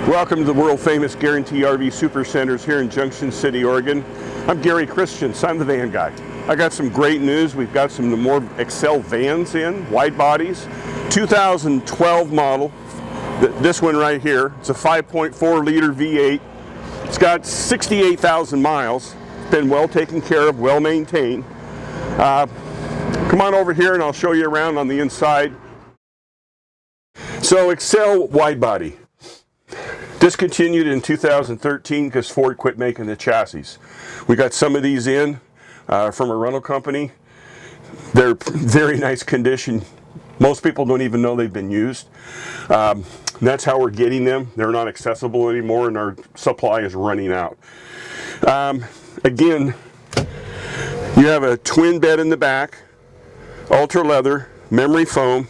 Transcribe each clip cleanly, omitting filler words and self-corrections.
Welcome to the world famous Guaranty RV Supercenters here in Junction City, Oregon. I'm Gary.Christiance, I'm the van guy. I got some great news. We've got some more Excel vans in, wide bodies, 2012 model. This one right here, it's a 5.4 liter V8. It's got 68,000 miles. It's been well taken care of, well maintained. Come on over here and I'll show you around on the inside. So Excel wide body. Discontinued in 2013 because Ford quit making the chassis. We got some of these in from a rental company. They're very nice condition. Most people don't even know they've been used. That's how we're getting them. They're not accessible anymore and our supply is running out. Again, you have a twin bed in the back, ultra leather, memory foam.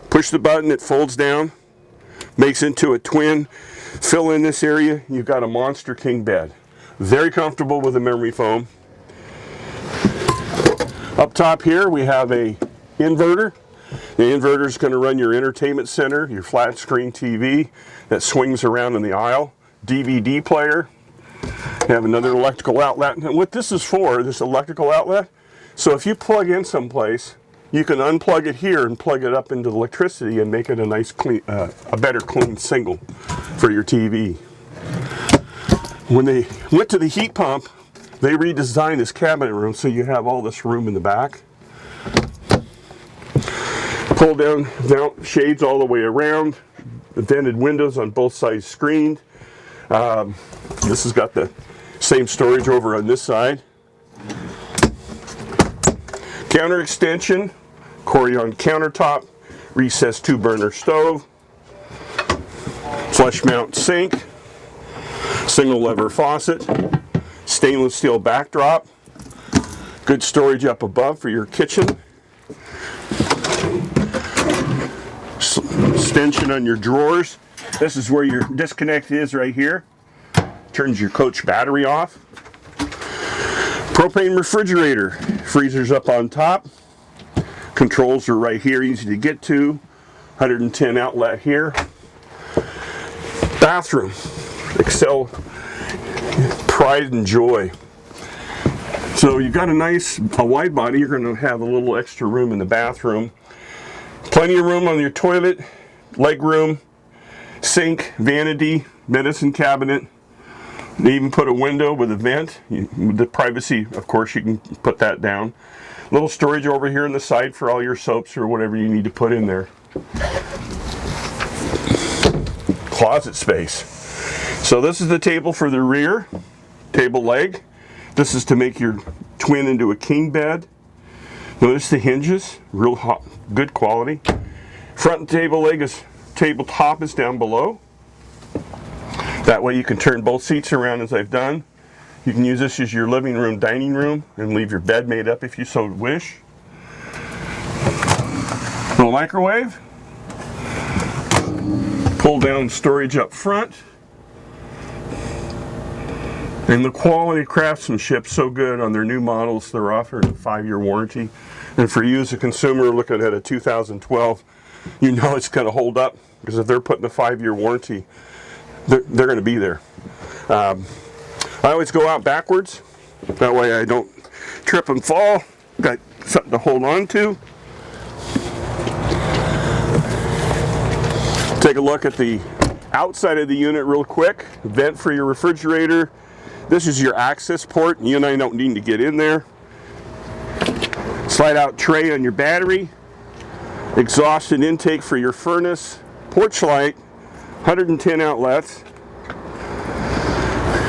Push the button, it folds down, makes into a twin. Fill in this area, you've got a monster king bed. Very comfortable with the memory foam. Up top here we have a inverter. The inverter is going to run your entertainment center, your flat screen TV that swings around in the aisle. DVD player. You have another electrical outlet. And what this is for, this electrical outlet, so if you plug in someplace, you can unplug it here and plug it up into the electricity and make it a nice clean, a better clean single for your TV. When they went to the heat pump, they redesigned this cabinet room so you have all this room in the back. Pull down shades all the way around, the vented windows on both sides screened. This has got the same storage over on this side. Counter extension, Corian countertop, recessed 2-burner stove, flush mount sink, single lever faucet, stainless steel backdrop, good storage up above for your kitchen, extension on your drawers. This is where your disconnect is right here. Turns your coach battery off. Propane refrigerator, freezers up on top. Controls are right here, easy to get to. 110 outlet here. Bathroom, Excel pride and joy. So you've got a wide body, you're going to have a little extra room in the bathroom. Plenty of room on your toilet, leg room, sink, vanity, medicine cabinet. They even put a window with a vent. With the privacy, of course, you can put that down. Little storage over here on the side for all your soaps or whatever you need to put in there. Closet space. So this is the table for the rear, table leg. This is to make your twin into a king bed. Notice the hinges, real hot, good quality. Front table leg is, tabletop is down below. That way you can turn both seats around as I've done. You can use this as your living room, dining room, and leave your bed made up if you so wish. Little microwave. Pull down storage up front. And the quality craftsmanship so good on their new models. They're offering a 5-year warranty. And for you as a consumer looking at a 2012, you know it's going to hold up, because if they're putting a 5-year warranty, they're going to be there. I always go out backwards. That way I don't trip and fall. Got something to hold on to. Take a look at the outside of the unit real quick. Vent for your refrigerator. This is your access port. You and I don't need to get in there. Slide out tray on your battery. Exhaust and intake for your furnace. Porch light. 110 outlets.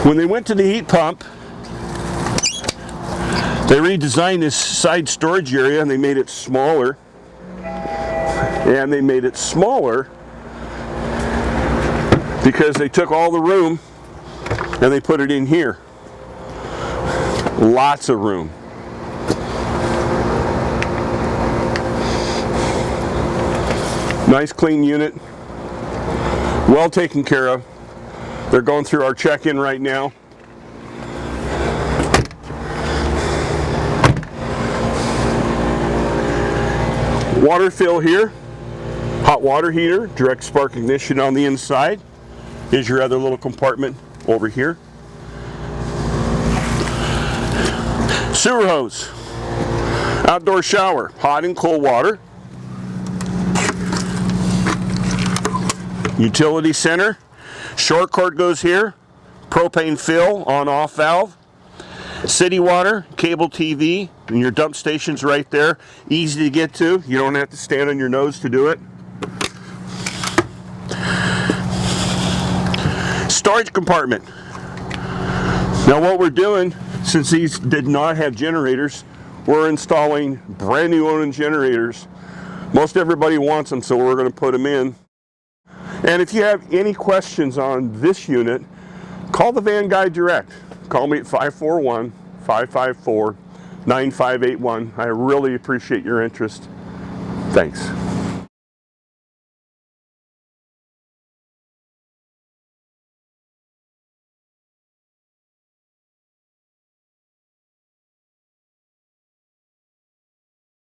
When they went to the heat pump, they redesigned this side storage area and they made it smaller. And they made it smaller because they took all the room and they put it in here. Lots of room. Nice clean unit. Well taken care of. They're going through our check-in right now. Water fill here. Hot water heater, direct spark ignition on the inside. is your other little compartment over here. Sewer hose, outdoor shower, hot and cold water. Utility center, short cord goes here, propane fill on-off valve. City water, cable TV, and your dump station's right there. Easy to get to. You don't have to stand on your nose to do it. Storage compartment. Now what we're doing, since these did not have generators, we're installing brand new Onan generators. Most everybody wants them, so we're going to put them in. And if you have any questions on this unit, call the van guy direct. Call me at 541-554-9581. I really appreciate your interest. Thanks.